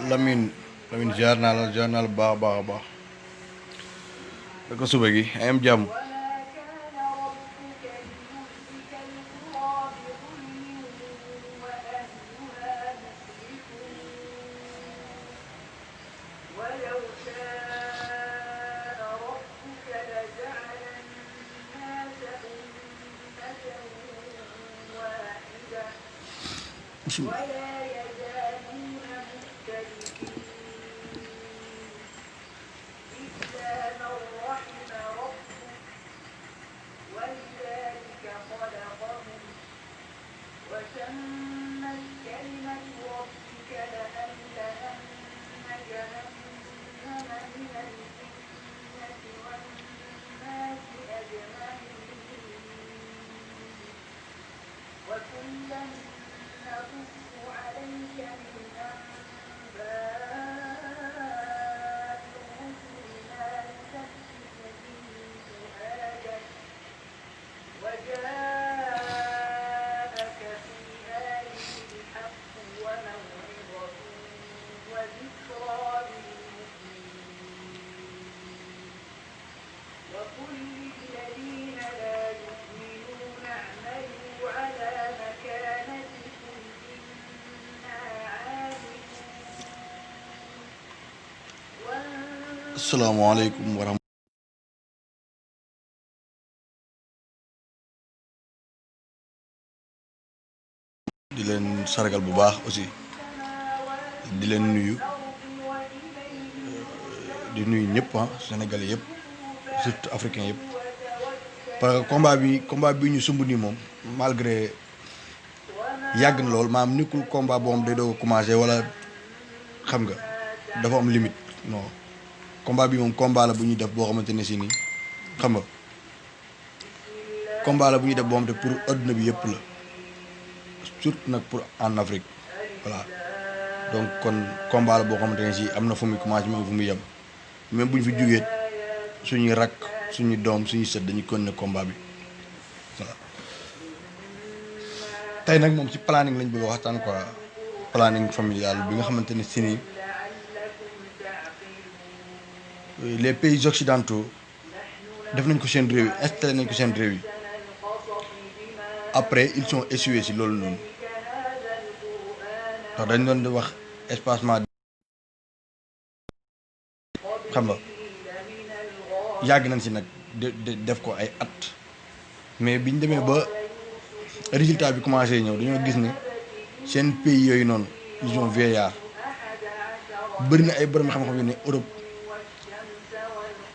Lamine ziar naa la baax a baax a baax naka suba gi ay am jàmm. Asalaamaaleykum wa rahmatulah. Di leen sargal bu baax aussi di leen nuyu di nuyu ñëpp Sénégalais yëpp surtout africain yëpp parce que combat bi ñu sumb nii moom malgré yàgg na lool maam nekkul combat boo xam day doog a commencé wala xam nga dafa am limite non. combat bi moom combat la bu ñuy def boo xamante ne si nii xam nga combat la bu ñuy def boo xamante pour adduna bi yëpp la surtout nag pour en Afrique voilà donc kon combat la boo xamante ne si am na fu muy commencé même fu muy yem même bu ñu fi jugee suñuy rakk suñuy doom suñuy sët dañuy continuer combat bi voilà. tey nag moom ci planning lañ bëgg a waxtaan quoi planning familial bi nga xamante ne si nii les pays occidentaux def nañ ko seen réew yi installé nañ ko seen réew yi après ils sont échoués si loolu noonu ndax dañ doon di wax espacement xam nga yàgg nañ si nag def ko ay at mais biñ demee ba résultat bi commencé ñëw dañoo gis ne seen pays yooyu noonu ils ont vieillard bëri na ay borom xam-xam yu ne Europe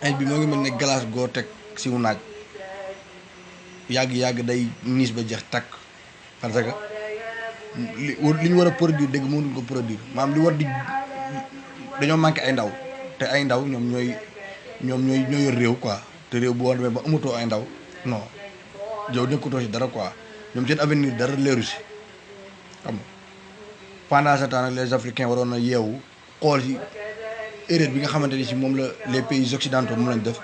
ay bi moo ngi mel ne glace goo teg si wu naaj yàgg day niis ba jeex takk parce que li ñu war a produire dëgg mënuñ ko produire maanaam li war di dañoo manqué ay ndaw te ay ndaw ñoom ñooy ñoom ñoo yor réew quoi te réew boo demee ba amatoo ay ndaw non yow nekkutoo si dara quoi ñoom seen avenir dara leeru si xam nga pendant ce temps nag les africains waroon na yeewu xool si erreur bi nga xamante ni si moom la les pays occidentaux moom lañ def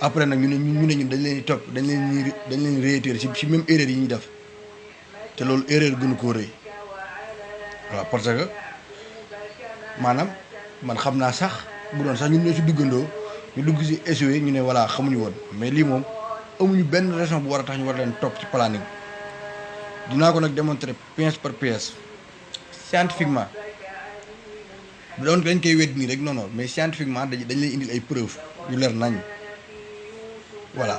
après nag ñu ne ñun dañ leen di topp dañ leen réitérer si même erreur yi ñuy def te loolu erreur gënu koo rëy waaw parce que maanaam man xam naa sax bu doon sax ñun ñoo si duggandoo ñu dugg si échoué ñu ne voilà xamuñu woon mais lii moom amuñu benn raison bu war a tax ñu war leen topp ci planning dinaa ko nag démontrer pièce par pièce scientifiquement doon dañ koy wedd nii rek non non mais scientifiquement dañ lay indil ay preuves yu leer nañ voilà.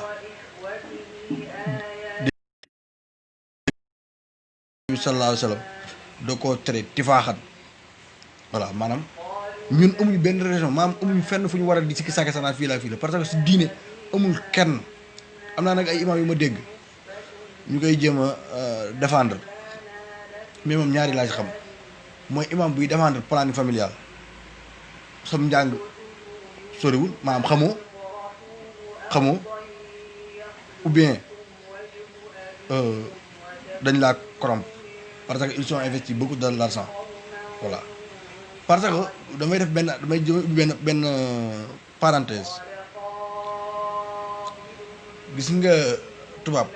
sallallahu alayhi wa sallam da koo tere tifaaxat voilà maanaam ñun amuñu benn raison maanaam amuñu fenn fu ñu war a di sikki sàkk sanaat fii la parce que si diine amul kenn am naa nag ay imam yu ma dégg ñu koy jéem a défendre mais moom ñaari laa ci xam mooy imam buy défendre planning familial sam njàng soriwul maanaam xamoo ou bien dañ laa corrompre parce que ils ont investi beaucoup de l'argent voilà parce que damay def benn parenthèse gis nga tubaab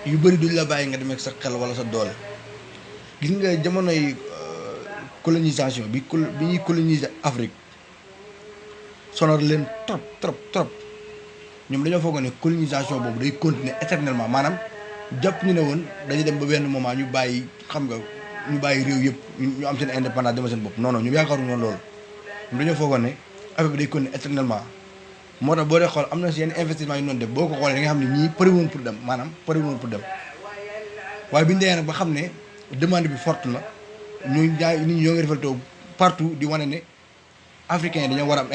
yu bëri duñ la bàyyi nga dem ak sa xel wala sa doole gis nga jamonoy colonisation bi ñuy coloniser Afrique sonal leen trop ñoom dañoo foogoon ne colonisation boobu day continuer éternellement maanaam jàpp ñu ne woon dañuy dem ba benn moment ñu bàyyi réew yëpp ñu am seen indépendance dema seen bopp non ñu yaakaaruñu woon loolu ñoom dañoo foogoon ne affaire bi day continuer éternellement moo tax boo dee xool am na si yenn investissement yu noonu def boo ko xoolee da nga xam ne ñii pare woon pour dem waaye bi ñu demee nag ba xam ne demande bi forte na nit ñi ñoo ngi révolté partout di wane ne africains yi dañoo war a am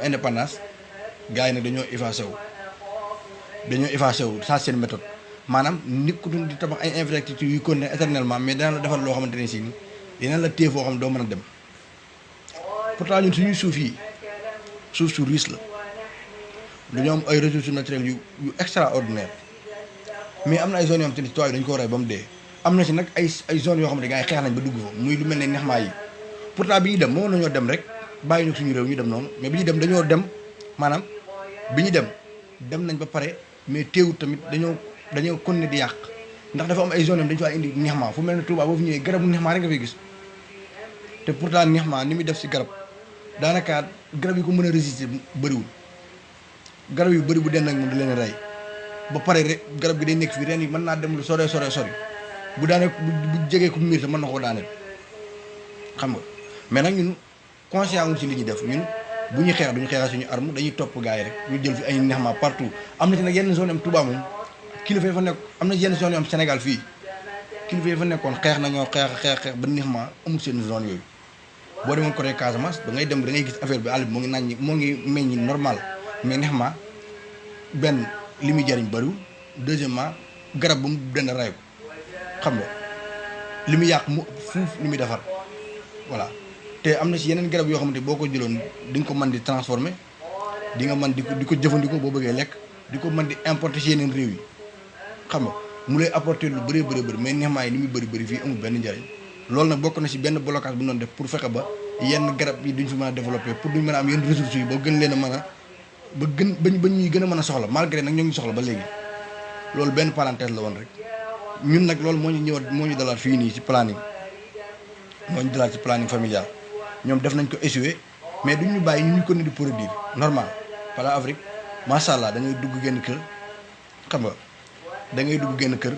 indépendance gars yi nag dañoo effacé wu sans seen méthode maanaam nit ku di tabax ay infrastructures yu continuer éternellement mais dana la defal loo xamante ne si ni dina la téye foo xam ne doo mën a dem pourtant ñun suñuy suuf yi suuf su riche la dañoo am ay ressources naturelles yu extraordinaire mais am na ay zones yoo xam te ne toit yi dañu ko rey ba mu dee am na si nag ay zones yoo xam ne gars yi xeex nañ ba dugg fa muy lu mel ne nexmaa yi pourtant bi ñuy dem moo nañoo dem rek bàyyi ñu suñu réew ñu dem noonu mais bi ñu dem dañoo dem maanaam bi ñu dem nañ ba pare mais teewut tamit dañoo continuer di yàq ndax dafa am ay zones yoo dañu fa indi nexmaa fu mel ne Touba boo fi ñëwee garabu nexmaa rek nga fay gis te pourtant nexmaa ni muy def si garab daanaka garab yi ko mën a résister bëriwul garab yu bëri bu den nag moom da leen rey ba pare rek garab gi day nekk fii ren yi mën naa dem lu sori bu daanee bu jegee ko miir te mën na koo daaneel xam nga mais nag ñun conscient wuñ si li ñuy def ñun bu ñuy xeex duñu xeexal suñu arme dañuy topp gars yi rek ñu jël fi ay nexma partout am na ci nag yenn zone am Touba moom kilifa yi fa nekk am na yenn zone yu am Sénégal fii kilifa yi fa nekkoon xeex nañoo xeex ba nexma amul seen zone yooyu boo demoon côté Casamance da ngay dem da ngay gis affaire bi àll bi moo ngi meññ normal mais nexma benn li muy jariñ bëriwul deuxièmement garab ba mu dana ray ko xam nga li muy yàq mu fuuf li muy defar voilà te am na si yeneen garab yoo xamante boo ko jëloon di nga ko mën di transformer di nga mën di ko jëfandikoo boo bëggee lekk di ko mën di importer si yeneen réew yi xam nga mu lay apporter lu bëree bëri mais nexmaa yi ni muy bëri fii amul benn njariñ loolu nag bokk na si benn blocage bu ñu doon def pour fexe ba yenn garab yi duñ fi mën a développer pour duñ mën a am yenn ressources yi ba gën leen a mën a ba ñuy gën a mën a soxla malgré nag ñoo ngi soxla ba léegi loolu benn parenthèse la woon rek ñun nag loolu moo ñu dalaat fii nii ci planning moo ñu dalaat ci planning familial ñoom def nañ ko échoué mais duñ ñu bàyyi ñu ko ne di produire normal par Afrique macha allah da ngay dugg génn kër xam nga da ngay dugg génn kër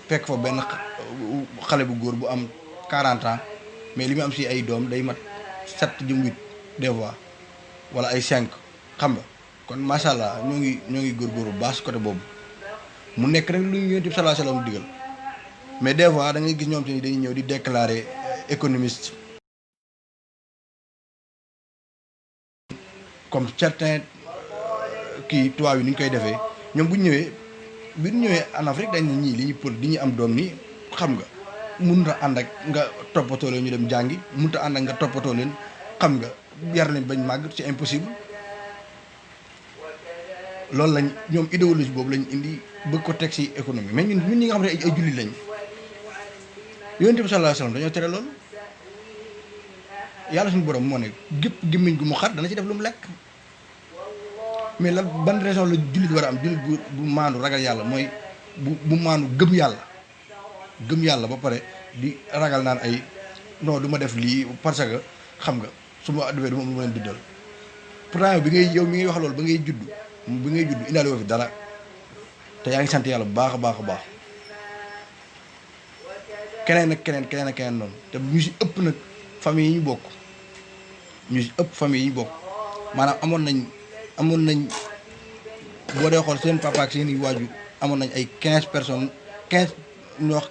fekk fa benn xale bu góor bu am 40 ans mais li mu am si ay doom day mat 7 jëm 8 des fois wala ay 5 xam nga kon macha allah ñoo ngi góorgóorlu bu baax si côté boobu mu nekk rek lu ñu Yonent bi sallallahu alayhi wa sallam digal mais des fois da ngay gis ñoom te ni dañuy ñëw di déclarer économiste comme certains kii tubaab yi ni ñu koy defee ñoom bu ñu ñëwee en Afrique dañ ne ñii li ñu am doom nii xam nga mënut a ànd ak nga toppatoo leen ñu dem jàngi mënut a ànd ak nga toppatoo leen xam nga yar leen bañ màgg c'est impossible. loolu lañ ñoom idéologie boobu lañ indi bëgg ko teg ci économie mais ñun ñi nga xam ne ay jullit lañ yonent bi sallallahu alayhi wasallam dañoo tere loolu. yàlla suñu borom moo ne gépp gémmiñ gu mu xar dana ci def lu mu lekk mais lan ban raison la jullit war a am jullit bu maandu ragal yàlla mooy bu maandu gëm yàlla ba pare di ragal naan ay non du ma def lii parce que xam nga su ma defee du ma am lu ma leen duddal pourtant bi ngay yow mi ngay wax loolu ba ngay judd indaale woo fi dara te yaa ngi sant yàlla bu baax a baax a baax keneen ak keneen noonu te ñu si ëpp nag famille yi ñu bokk maanaam amoon nañ boo dee xool seen papa ak seen i waaju amoon nañ ay 15 personnes 15 ñu wax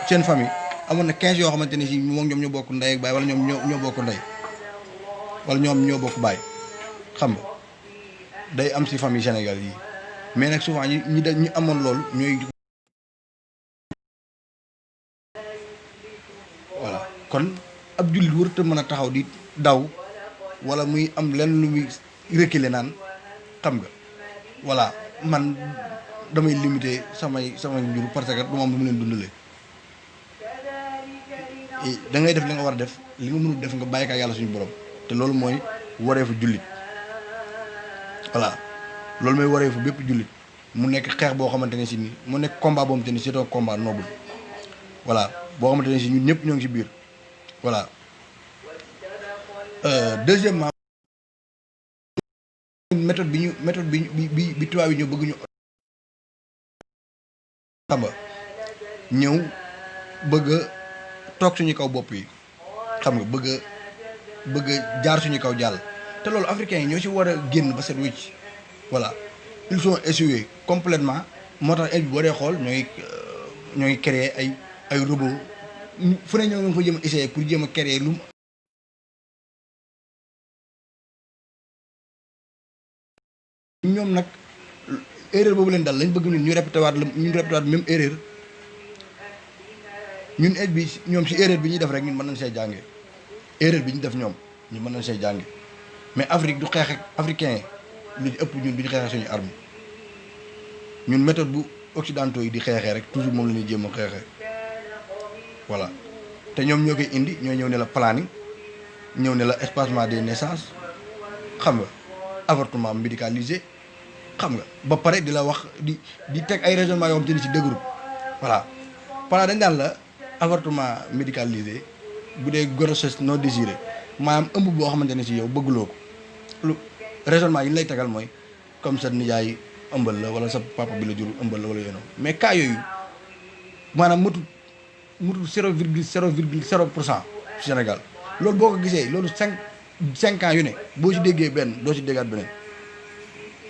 seen famille amoon na 15 yoo xamante ne si moom ñoom ñoo bokk ndey ak baay wala ñoom ñoo bokk ndey wala ñoom ñoo bokk baay xam nga day am si famille Sénégal yi mais nag souvent ñi amoon loolu ñooy voilà kon ab jullit warut a mën a taxaw di daw wala muy am lenn lu muy reculer naan xam nga voilà man damay limiter samay njur parce que du ma am lu mu leen dundalee da ngay def li nga war a def li nga mënul def nga bàyyi ko yàlla suñu borom te loolu mooy wareefu jullit voilà loolu mooy wareefu bépp jullit mu nekk xeex boo xamante ne si ni mu nekk combat boo xamante ne c'est un combat noble voilà boo xamante ne si ñun ñëpp ñoo ngi si biir voilà. Deuxièmement méthode bi tubaab yi ñoo bëgg ñu xam nga ñëw bëgg a toog suñu kaw bopp yi xam nga bëgg a jaar suñu kaw jàll te loolu africains yi ñoo ci war a génn ba set wicc voilà ils sont échoués complètement moo tax bi boo dee xool ñoo ngi créer ay robot fu ne ñoo ngi fa jëm a essayer pour jéem a créer lu ñoom nag erreur boobu leen dal lañ bëgg ñun ñu répété waat même erreur ñun bi ñoom si erreur bi ñuy def rek ñun mën nañ see jànge erreur bi ñu def ñoom ñu mën nañ see jànge mais Afrique du xeex ak africain lu ci ëpp ñun du ñu xeexee suñu arme ñun méthode bu occidentaux yi di xeexee rek toujours moom la ñuy jéem a xeexee voilà te ñoom ñoo koy indi ñoo ñëw ne la planning ñëw ne la espacement des naissances xam nga avortement médicalisé xam nga ba pare di la wax di teg ay raisonnement yoo xam te ni si dëgëru voilà pendant dañ daan la avortement médicalisé bu dee grossesse non désirée maanaam ëmb boo xamante ne si yow bëgguloo ko lu raisonnement yi lay tegal mooy comme sa nijaay ëmbal la wala sa papa bi la jur ëmbal la wala yooyu noonu mais cas yooyu maanaam mutul 0,0% Sénégal loolu boo ko gisee loolu 5 ans yu ne boo ci déggee benn doo ci déggaat beneen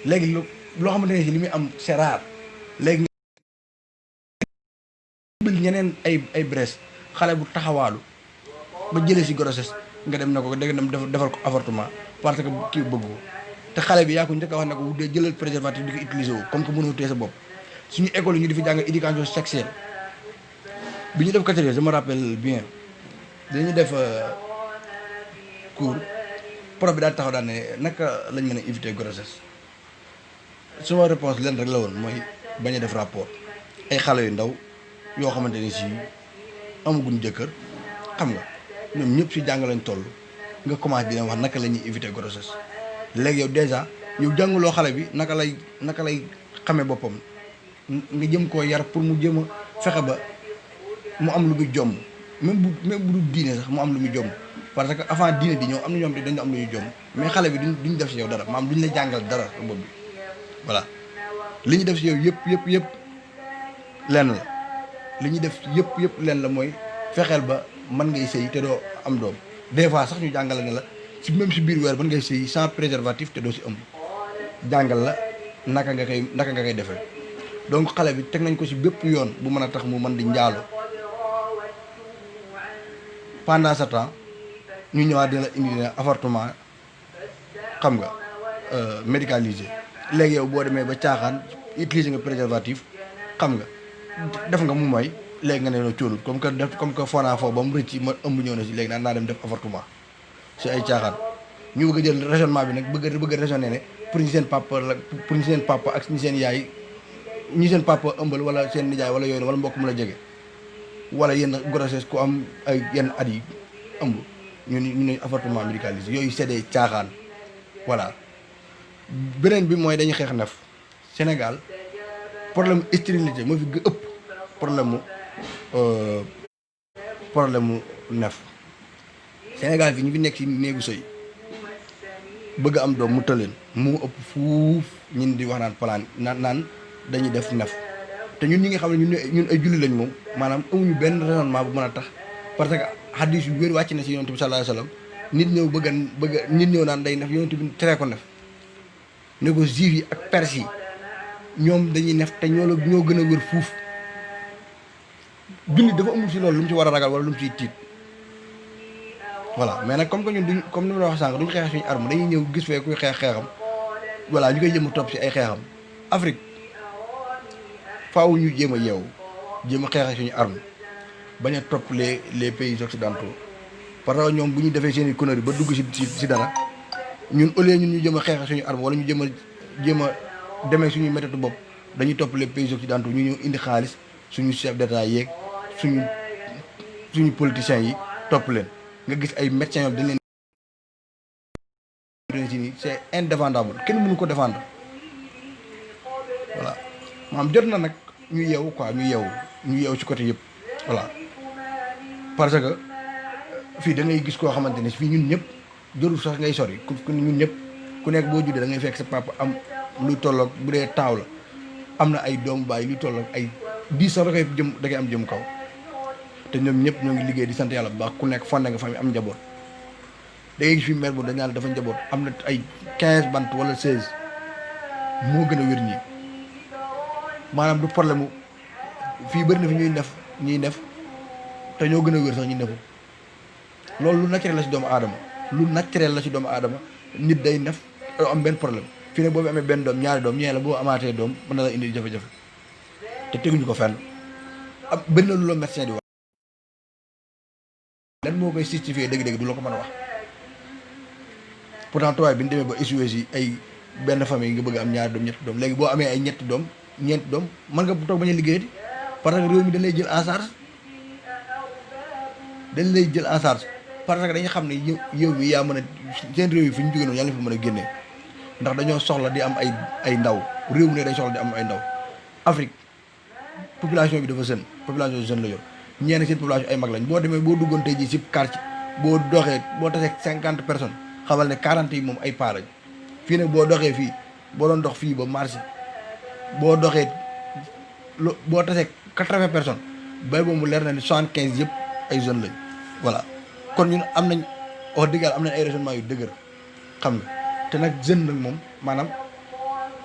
léegi loo xamante ne si li muy am c'est rare léegi bil ñeneen ay bresse xale bu taxawaalu ba jëlee si grossesse nga dem na ko dégg dem defal ko avortement parce que kii bëgg ko te xale bi yaa ko njëkk a wax ne ko dee jëlal préservatif di ko utiliser wu comme que mënoo téye sa bopp suñu école yi ñu di fi jàng éducation sexuelle bi ñu def quatrième je me rappelle bien dañu def cours prof bi daal taxaw daal ne naka lañ mën a éviter grossesse suma réponse leen rek la woon mooy bañ a def rapport ay xale yu ndaw yoo xamante ni si amaguñ jëkkër xam nga ñoom ñëpp si jàng lañ toll nga commencé dina wax naka la ñuy éviter grossesse léegi yow déjà yow jànguloo xale bi naka lay xamee boppam nga jëm koo yar pour mu jëm a fexe ba mu am lu muy jomm même bu du diine sax mu am lu muy jomm parce que avant diine di ñëw am na ñoom dañu am lu ñuy jomm mais xale bi duñ def si yow dara maam duñ la jàngal dara sa bopp bi voilà li ñu def si yow yëpp lenn la li ñuy def yëpp lenn la mooy fexeel ba mën ngay sëy te doo am doom des fois sax ñu jàngale ne la si même si biir weer mën ngay sëy sans préservatif te doo si ëmb jàngal la naka nga koy defee donc xale bi teg nañ ko si bépp yoon bu mën a tax mu mën di njaalo pendant ce temps ñu ñëwaat dina la indi ne avortement xam nga médicalisé léegi yow boo demee ba caaxaan utiliser nga préservatif xam nga def nga mu may léegi nga ne la cóolut comme que fona foofu ba mu rëcc ma ëmb ñëw na si léegi naa dem def avortement si ay caaxaan ñu bëgg a jël raisonnement bi nag bëgg a raisonné ne pour ñu seen papa la pour ñu seen papa ak ñi seen yaay ñi seen papa ëmbal wala seen nijaay wala yooyu wala mbokk mu la jege wala yenn grossesse ku am ay yenn at yi ëmb ñu ne avortement médicalisé yooyu c'est des caaxaan voilà. beneen bi mooy dañuy xeex nef Sénégal problème stérilité moo fi ëpp problème mu nef Sénégal fi ñu fi nekk ci néegu sëy bëgg am doom mu tëleen mu ëpp fuuf ñun di wax naan plan naan dañuy def nef te ñun ñi nga xam ne ñun ay julli lañ moom maanaam amuñu benn raisonnement bu mën a tax parce que hadis yu wér wàcc na si yonent bi sallallahu alayhi wasallam nit ñëw bëgg nit ñëw naan day nef yonent bi tere ko nef ne ko juif yi ak perse yi ñoom dañuy nef te ñoo gën a wér fuuf julli dafa amul si loolu lu mu ci war a ragal wala lu mu ciy tiit voilà. mais nag comme que ñun duñ comme ni ma la wax sànq duñ xeex suñu arme dañuy ñëw gis fee kuy xeexam voilà ñu koy jëm a topp si ay xeexam. Afrique faaw ñu jéem a yeewu jéem a xeex suñu arme bañ a topp les pays occidentaux parce que ñoom bu ñu defee seen i conneries ba dugg si dara ñun au lieu ñun ñu jëm a xeex suñu arme wala ñu jéem a demee suñuy méthode bopp dañuy topp les pays occidentaux ñu ñëw indi xaalis suñu chef d'état yeeg suñu politiciens yi topp leen nga gis ay médecins yoo dañ leen si nii c'est indéfendable kenn mënu ko défendre voilà. maanaam jot na nag ñu yeewu quoi ñu yeewu ci côté yëpp voilà. parce que fii da ngay gis koo xamante ne fii ñun ñëpp jarul sax ngay sori ñun ñëpp ku nekk boo juddee da ngay fekk sa papa am luy tolloog bu dee taaw la am na ay doomu baay luy tolloog ay 10 sax da ngay am jëm kaw te ñoom ñëpp ñoo ngi liggéey di sant yàlla bu baax ku nekk fànn nga famille am njaboot da ngay gis fi mère bu dañ naan dafa njaboot am na ay 15 bant wala 16 moo gën a wér ñii maanaam du problème mu fii bëri na fi ñuy nef te ñoo gën a wér sax ñu nefu loolu lu naturel la ci doomu aadama nit day nef am benn problème fii ne boo fi amee benn doom ñaari doom ñee la boo amaatee doom mën na la indi jafe-jafe te teguñu ko fenn am bëri na lu la médecin di wax lan moo koy justifier dëgg-dëgg du la ko mën a wax pourtant tubaab bi ñu demee ba échoué si ay benn famille nga bëgg am ñaari doom ñetti doom léegi boo amee ay ñeenti doom ñeenti doom mën nga toog bañ a liggéeyati parce que réew mi dañ lay jël en charge parce que dañu xam ne yow mi yaa mën a seen réew yi fi ñu jógee noonu yàlla na fi mën a génnee ndax dañoo soxla di am ay ndaw réew mi ne dañ soxla di am ay ndaw Afrique population bi dafa jeune la yor ñenn seen population ay mag lañ boo demee boo duggoon tey jii si quartier boo tasee 50 personnes xamal ne 40 yi moom ay paa lañ fii nag boo doxee fii boo doon dox fii ba marché boo doxee boo tasee 80 personnes bay boobu mu leer na ni 75 yëpp ay jeunes lañ voilà. kon ñun am nañ wax dëgg yàlla am nañ ay raisonnement yu dëgër xam nga te nag jeune nag moom maanaam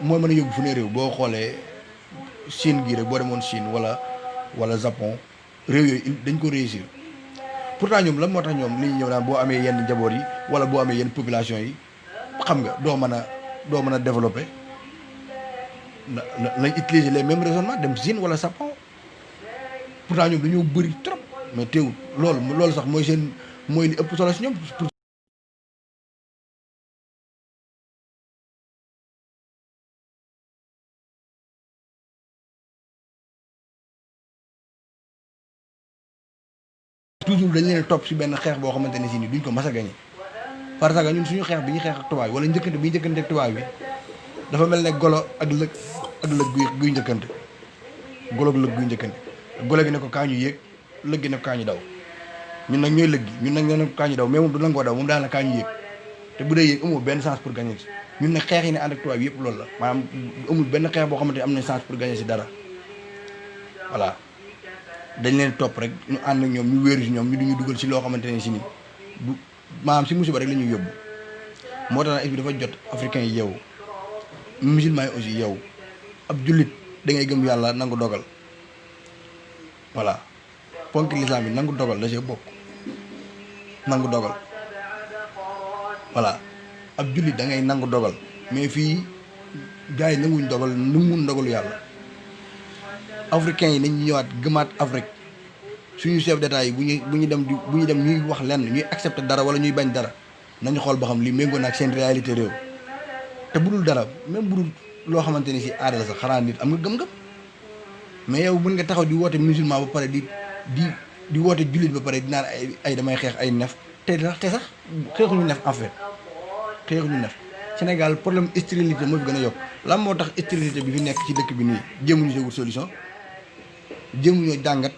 mooy mën a yóbbu fu ne réew boo xoolee Chine gii rek boo demoon Chine wala Japon réew yooyu dañ ko réussir pourtant ñoom lan moo tax ñoom li ñu ñëw naan boo amee yenn njaboot yi wala boo amee yenn population yi xam nga doo mën a développer nañ utiliser les mêmes raisonnements dem Chine wala Japon pourtant ñoom dañoo bëri trop mais teewul loolu sax mooy li ëpp solo si ñoom toujours dañ leen topp si benn xeex boo xamante ne si ni duñ ko mas a gagné parce que ñun suñu xeex bi ñu xeex ak tubaab yi wala njëkkante bi ñu njëkkante ak tubaab bi dafa mel ne golo ak lëg guy njëkkante golo ak lëg guy njëkkante golo gi ne ko kaa ñu yéeg lëg gi ne ko kaa ñu daw ñun nag ñooy lëg gi ñun nag ñoo ne ko kaa ñu daw mais moom du nangoo daw moom daal na kaa ñu yéeg te bu dee yéeg amoo benn chance pour gagner si ñun nag xeex yi ne ànd ak tubaab yi yëpp loolu la maanaam amul benn xeex boo xamante ne am na chance pour gagner si dara voilà dañ leen topp rek ñu ànd ak ñoom ñu wéeru si ñoom ñu duñu dugal si loo xamante ne si ni bu maanaam si musiba rek la ñuy yóbbu moo tax nag dafa jot africain yi yeewu musulman yi aussi yeewu ab jullit da ngay gëm yàlla nangu dogal voilà ponk l'islam bi nangu dogal la see bokk nangu dogal voilà ab jullit da ngay nangu dogal mais fii gars yi nanguwuñ dogal nanguwuñ dogalu yàlla africain yi nañ ñëwaat gëmaat Afrique suñu chef d'état yi bu ñu dem ñuy wax lenn ñuy accepter dara wala ñuy bañ dara nañu xool ba xam li méngoo na ak seen réalité réew te bu dul dara même bu dul loo xamante ni si aada la sax xanaa nit am nga gëm-gëm mais yow mën nga taxaw di woote musulman ba pare di woote jullit ba pare di naan ay damay xeex ay nef te sax xeexuñu nef en fait xeexuñu nef Sénégal problème stérilité moo fi gën a yokk lan moo tax stérilité bi fi nekk ci dëkk bi nii jéemuñu see wut solution jéemuñoo jàngat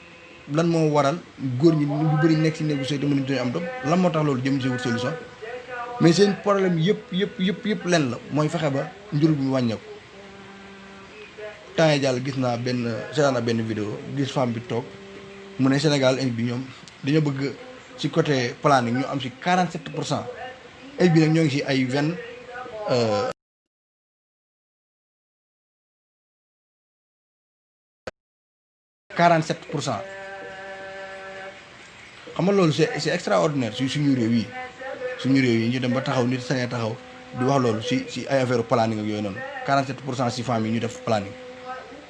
lan moo waral góor ñi ñu bëri nekk si néegu sëy te mënuñu am doom lan moo tax loolu jéemuñu see wut solution mais seen problème yëpp lenn la mooy fexe ba njur bi mu wàññeeku. temps yi jàll gis naa benn vidéo gis femme bi toog mu ne Sénégal bi ñoom dañoo bëgg ci côté planning ñu am ci 47% bi nag ñoo ngi ci ay 47%. xam nga loolu c'est extraordinaire suñu réew yi ñu dem ba taxaw nit sañee taxaw di wax loolu ci ay affaire planning ak yooyu noonu 47% ci femmes yi ñu def planning.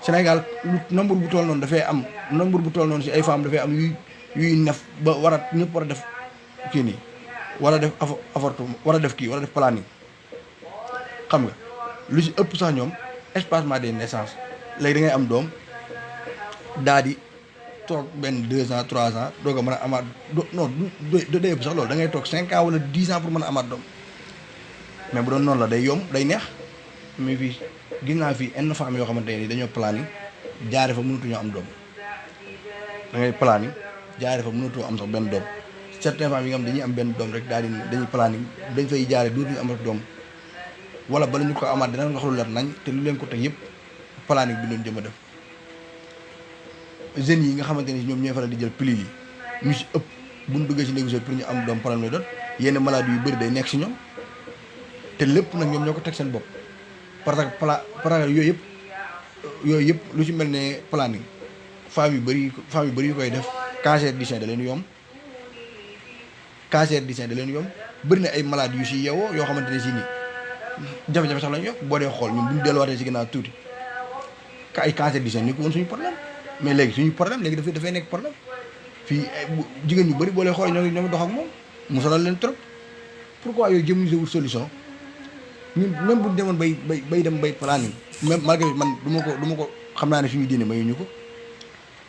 Sénégal nombre bu toll noonu dafay am nombre bu toll noonu ci ay femmes dafay am yuy nef ba war a ñëpp war a def kii nii war a def avortement war a def planning xam nga lu ci ëpp sax ñoom espacement des naissances léegi da ngay am doom daa di toog benn 2 ans 3 ans doog a mën a amaat non du day ëpp sax loolu da ngay toog 5 ans wala 10 ans pour mën a amaat doom mais bu doon noonu la day yomb day neex mais fii gis naa fii yenn femmes yoo xamante ne dañoo planning jaare fa mënatuñoo am doom da ngay planning jaare fa mënatoo am sax benn doom certaines femmes yi nga xam dañuy am benn doom rek daal di dañuy planning dañ fay jaare dootuñu am doom wala bala ñu ko amaat dinañ wax lu leer nañ te lu leen ko teg yëpp planning bi doon jëm a def jeunes yi nga xamante ni ñoom ñooy faral di jël pilule yi ñu si ëpp bu ñu duggee si négocier pour ñu am doom problème lay doon yenn maladies yu bëri day nekk si ñoom te lépp nag ñoom ñoo ko teg seen bopp parce que yooyu yëpp lu ci mel ne planning femmes yu bëri yu koy def cancer du sein da leen yomb bëri na ay maladies yu si yeewoo yoo xamante ne si nii jafe-jafe sax lañu yokk boo dee xool ñun bu ñu delluwaatee si ginnaaw tuuti ay cancer du sein ni ko woon suñu problème mais léegi suñu problème léegi dafay nekk problème fii jigéen ñu bëri boo leen xool ñoo ngi dox ak moom mu sonal leen trop pourquoi yooyu jëmuñu si wut solution ñun même bu ñu demoon bay dem bay planning même malgré man du ma ko xam naa ne suñu diine mayuñu ko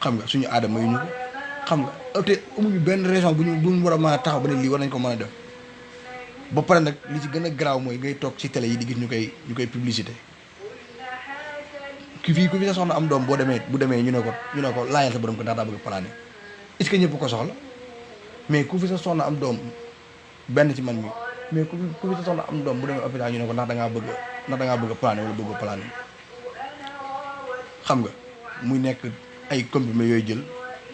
xam nga suñu aada mayuñu ko xam nga te amuñu benn raison bu ñu war a mën a taxaw ba ne lii war nañ ko mën a def ba pare nag li ci gën a garaaw mooy ngay toog ci télé yi di gis ñu koy publicité ku fi sa soxna am doom bu demee ñu ne ko laajal sa borom ko ndax daa bëgg planning est-ce que ñëpp ko soxla mais ku fi sa soxna am doom benn ci man mi mais ku fi sa soxna am doom bu demee hôpital ñu ne ko ndax da ngaa bëgg planning wala bëgg planning xam nga muy nekk ay comprimés yooyu jël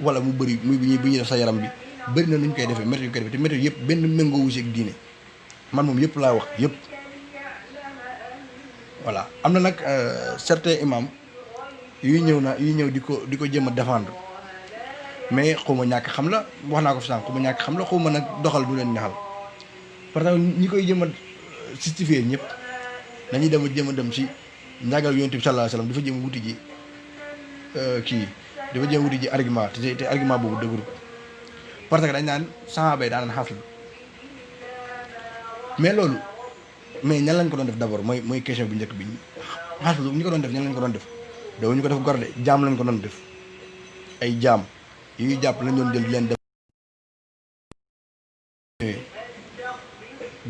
wala mu bëri muy bi ñuy def sa yaram bi bëri na nu ñu koy defee méthode yu koy defee te méthode yëpp benn méngoo wu si ak diine man moom yëpp laa wax yëpp voilà am na nag certains imams yuy ñëw di ko jéem a défendre mais xaw ma ñàkk xam la wax naa ko fi sànq xaw ma ñàkk xam la xaw ma nag doxal du leen ñaxal parce que ñi koy jéem a justifier ñëpp dañuy jéem a dem ci njàngal yonent bi sallallahu alayhi wasallam dafa jéem a wuti ji dafa jéem a wuti ji argument te argument boobu dëgëru parce que dañ naan saxaaba yi daan naan xaslu mais loolu mais ñan lañ ko doon def d'abord mooy question bu njëkk bi xaslu ñu ko doon def ñan lañ ko doon def daw ñu ko def gor de jaam lañ ko doon def ay jaam yi ñuy jàpp lañ doon jël di leen def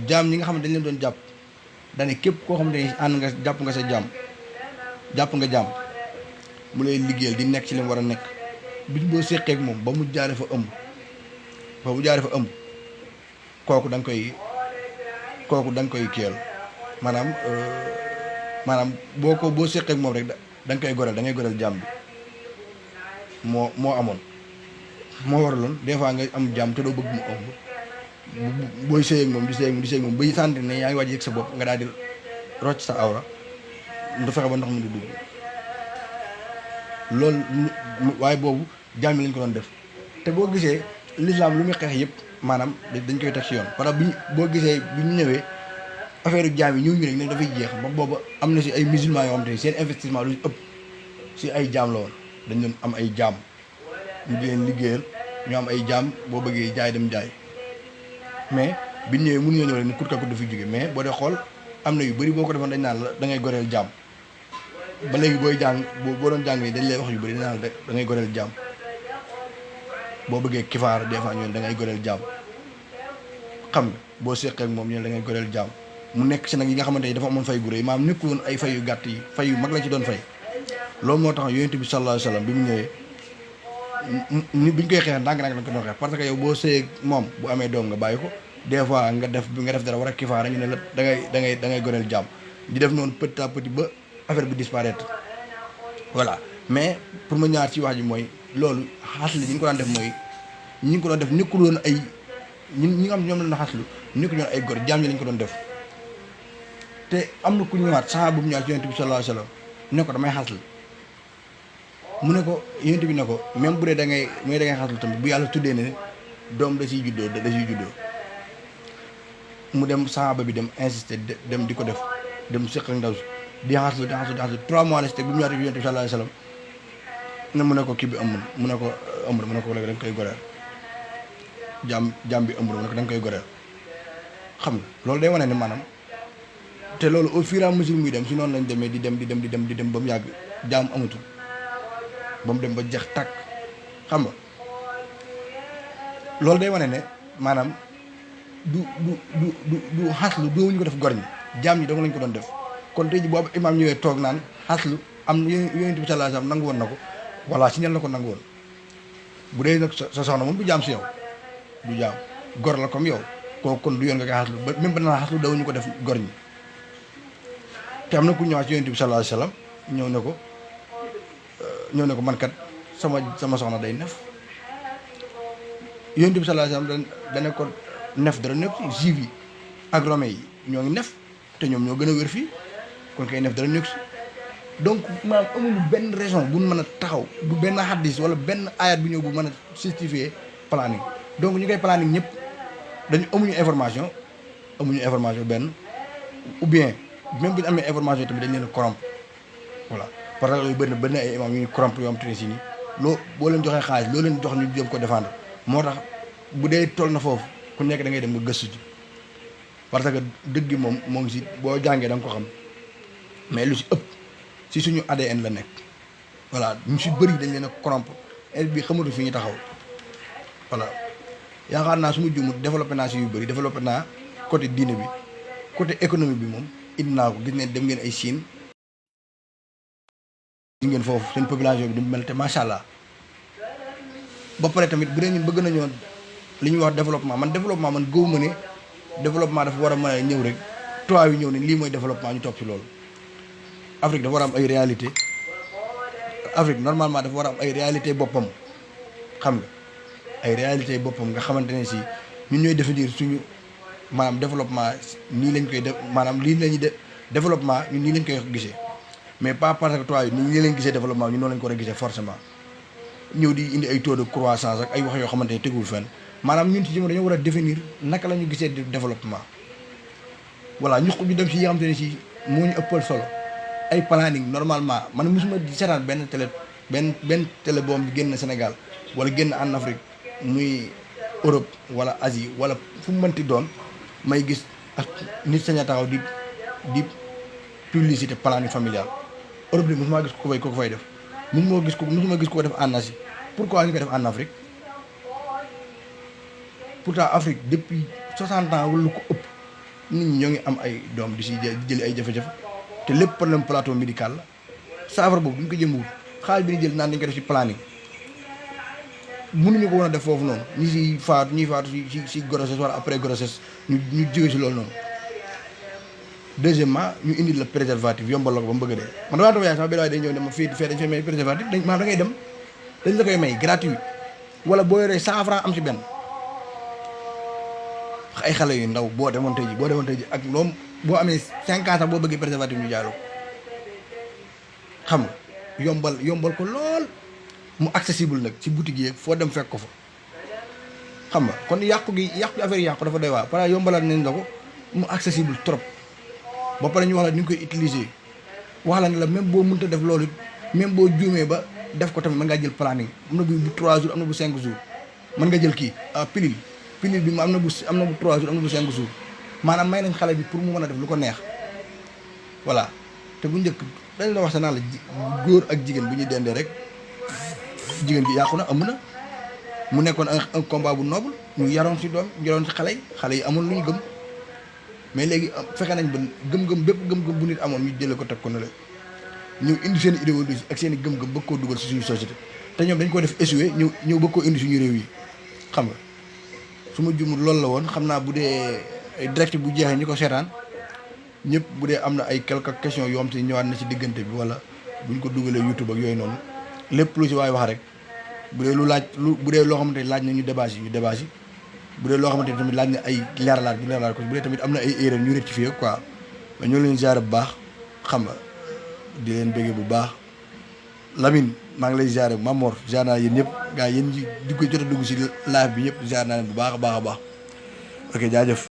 jaam ñi nga xam ne dañ leen doon jàpp dane képp koo xam ne ànd nga jàpp nga sa jaam mu lay liggéeyal di nekk ci li mu war a nekk bis boo séqee ak moom ba mu jaare fa ëmb kooku da nga koy kiyal maanaam boo séqee ak moom rek da nga koy goreel da ngay goreel jaam bi moo amoon moo waraloon des fois nga am jaam te doo bëgg mu ëmb booy sëy ak moom di sëy ak moom bay sentir ne yaa ngi waaj yëg sa bopp nga daal di rocc sa awra du fexe ba ndox mi di dugg loolu waaye boobu jaam yi lañ ko doon def te boo gisee l'islam lu muy xeex yëpp maanaam dañ koy teg ci yoon parce que boo gisee bi ñu ñëwee affaire jaam yi ñëw ñu rek ne dafay jeex ba booba am na si ay musulmans yoo xam te seen investissement lu ëpp si ay jaam la woon dañ doon am ay jaam ñu di leen liggéeyal ñu am ay jaam boo bëggee jaay dem jaay mais biñ ñëwee mënuñoo ñëw rek ni kut ka kut dafiy jóge mais boo dee xool am na yu bëri boo ko defoon dañ naan la da ngay goreel jaam ba léegi booy jàng boo doon jàng dañ lay wax yu bëri dañ naan la da ngay goreel jaam boo bëggee kifaar des fois ñoom da ngay goreel jaam xam nga boo seqee ak moom ñu ne da ngay goreel jaam mu nekk si nag yi nga xamante ni dafa amoon fay gu rëy maam nekkul woon ay fay yu gàtt yi fay yu mag la ci doon fay loolu moo tax yonent bi sallallahu alayhi wasallam bi mu ñëwee biñ koy xeex ndànk-ndànk lañ ko doon xeex parce que yow boo sëyeeg moom bu amee doom nga bàyyi ko des fois nga def dara war a kifaara ñu ne la da ngay goreel jaam di def noonu petit à petit ba affaire bi disparaître voilà mais pour ma ñaar ci wax ji mooy loolu xaslu ñi ñu ko daan def mooy ñi ngi ko doon def nekkul woon ay ñi nga xam ñoom la xaslu nekkul woon ay gor jaam ñi lañ ko doon def te am na ku ñëwaat saxaaba bu mu ñëwaat ci yonent bi sallallahu alayhi wasallam ne ko damay xaslu mu ne ko yonent bi ne ko même bu dee da ngay xaslu tamit bu yàlla tuddee ne doom da ciy juddoo mu dem saxaaba bi dem insister dem di ko def dem seq ak ndaw si di xaslu 3 mois la si teg bi mu ñëwaat ci yonent bi sallallahu alayhi wasallam ne mu ne ko kii bi ëmb mu ne ko léegi da nga koy goreel jaam bi ëmb mu ne ko da nga koy goreel xam nga loolu day wane ne maanaam te loolu au fur et à mesure muy dem si noonu lañ demee di dem ba mu yàgg jaam amatul ba mu dem ba jeex tàkk xam nga loolu day wane ne maanaam du xaslu dooñu ko def gor ñi jaam ñi dong lañ ko doon def kon tey ji boobu imaam ñëwee toog naan xaslu am yonent bi sallallahu alayhi wasallam nangu woon na ko voilà si ñel na ko nangu woon bu dee nag sa soxna moom du jaam si yow du jaam gor la comme yow kooku kon du yoon nga koy xaslu ba même ba naa xaslu dawuñu ko def gor ñi te am na ku ñëwaat ci yonent bi sallallahu alayhi wasallam ñëw ne ko man kat sama soxna day nef yonent bi sallallahu alayhi wasallam dane ko nef dara nekk si juif yi ak romain yi ñoo ngi nef te ñoom ñoo gën a wér fii kon kay nef dara nekk si donc maanaam amuñu benn raison bu mën a taxaw du benn hadis wala benn ayat bu ñëw bu mën a justifier planning donc ñu koy planning ñëpp dañu amuñu information benn ou bien même bu ñu amee information tamit dañ leen a corrompre voilà parce que yooyu bëri na ay imam yu ñu corrompre yoo am te ne si nii boo leen joxee xaalis loo leen jox ñu jëm ko défendre moo tax bu dee toll na foofu ku nekk da ngay dem nga gëstu ji parce que dëgg gi moom moo ngi si boo jàngee da nga ko xam mais lu si ëpp si suñu ADN la nekk voilà ñu si bëri dañ leen a corrompre et bi xamatu fi ñu taxaw voilà yaakaar naa su ma juumut développé naa si yu bëri développé naa côté diine bi côté économie bi moom indi naa ko gis ne dem ngeen ay Chine gis ngeen foofu seen population bi du mel te macha allah ba pare tamit bu dee ñun bëgg nañoo li ñuy wax développement man gëwuma ne développement dafa war a mën a ñëw rek tubaab yi ñëw ne lii mooy développement ñu topp ci loolu. Afrique dafa war a am ay réalité Afrique normalement dafa war a am ay réalité boppam xam nga ay réalité boppam nga xamante ne si ñun ñooy définir suñu maanaam développement nii lañ koy def maanaam lii lañuy def développement ñun nii lañ koy gisee mais pas parce que toi yi nii lañ gisee développement ñun noonu lañ ko war a gisee forcément ñëw di indi ay taux de croissance ak ay wax yoo xamante ne teguwul fenn maanaam ñun ci jëm dañoo war a définir naka la ñu gisee développement voilà ñu dem si yi nga xamante ne si moo ñu ëppal solo ay planning normalement man mosuma di seetaan benn télé boobu bi génn Sénégal wala génn en Afrique muy Europe wala Asie wala fu mu mënti doon may gis ak nit sañ a taxaw di publicité planning familial Europe bi mosuma gis ko fay def mosuma gis ko def en Asie pourquoi ñu ko def en Afrique pourtant Afrique depuis 60 ans wala lu ko ëpp nit ñi ñoo ngi am ay doom di si jëli ay jafe-jafe te lépp problème plateau médical la saafara boobu duñ ko jëm wut xaalis bi ñu jël naan dañ ko def ci planning mënuñu ko woon a def foofu noonu ñuy faatu si grossesse wala après grossesse ñu jóge si loolu noonu. deuxièmement ñu indi la préservatif yombal la ko ba mu bëgg a dee man damaa doon yaay sama benn waaye day ñëw ne ma fii dañ fay may préservatif da ngay dem dañ la koy may gratuit wala boo yoree 100 francs am ci benn. ay xale yu ndaw boo demoon tey ji ak loom boo amee 5 ans sax boo bëggee préservatif ñu jaay la ko xam nga yombal ko lool mu accessible nag ci boutique yi foo dem fekk ko fa xam nga kon yàqu affaire yàqu dafa doy waar parce que yombalal nañ la ko mu accessible trop ba pare ñu wax la ni ñu koy utiliser wax la ne la même boo mënta def loolu même boo juumee ba def ko tamit mën ngaa jël planning am na bu 3 jours am na bu 5 jours mën nga jël kii pilule bi mu am na bu 3 jours am na bu 5 jours maanaam may nañ xale bi pour mu mën a def lu ko neex voilà te bu njëkk dañ la wax sa naa la góor ak jigéen bu ñuy dendee rek jigéen gi yàqu na ëmb na mu nekkoon un combat bu noble ñu yaroon ci doom yaroon ci xale yi amoon lu ñu gëm mais léegi fexe nañ ba gëm-gëm bépp gëm-gëm bu nit amoon ñu jëlee ko teg ko ne la ñëw indi seen idéologie ak seen i gëm-gëm bëgg koo dugal si suñu société te ñoom dañ ko def échoué ñëw bëgg koo indi suñu réew yi xam nga su ma jumul loolu la woon xam naa bu dee direct bu jeexee ñi ko seetaan ñëpp bu dee am na ay quelques questions yoo xam te ñëwaat na ci diggante bi wala buñ ko dugalee YouTube ak yooyu noonu lépp lu ci waay wax rek bu dee bu dee loo xamante ni laaj na ñu débat yi bu dee loo xamante ni tamit laaj na ay leeralaat ñu leeralaat ko bu dee tamit am na ay erreur ñu rectifier quoi mais ñoo leen ziar bu baax xam nga di leen bëggee bu baax Lamine maa ngi lay ziar Mamor ziar naa yéen ñëpp gars yéen ñi di ko jot a dugg si live bi ñëpp ziar naa leen bu baax a baax ok jaajëf